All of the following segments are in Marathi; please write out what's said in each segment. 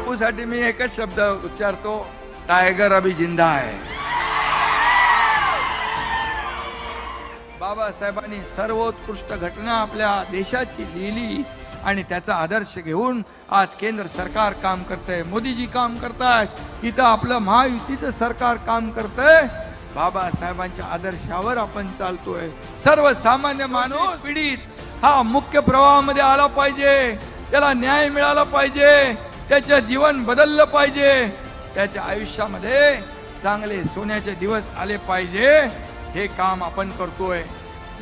बापूसाठी मी एकच शब्द उच्चारतो, टायगर अभी जिंदा आहे. बाबासाहेबांनी सर्वोत्कृष्ट घटना आपल्या देशाची लिहिली आणि त्याचा आदर्श घेऊन आज केंद्र सरकार काम करतंय, मोदीजी काम करतायत, इथं आपलं महायुतीचं सरकार काम करतंय. बाबासाहेबांच्या आदर्शावर आपण चालतोय. सर्वसामान्य माणूस पीडित हा मुख्य प्रवाहामध्ये आला पाहिजे, त्याला न्याय मिळाला पाहिजे, त्याचं जीवन बदललं पाहिजे, त्याच्या आयुष्यामध्ये चांगले सोन्याचे दिवस आले पाहिजे. हे काम आपण करतोय.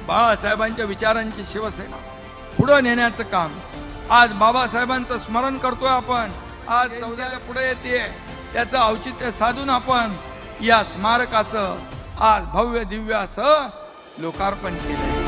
बाळासाहेबांच्या विचारांची शिवसेना पुढे नेण्याचं काम आज बाबासाहेबांचं स्मरण करतोय आपण. आज 14 पुढे येते, त्याचं औचित्य साधून आपण या स्मारकाचं आज भव्य दिव्य असं लोकार्पण केलंय.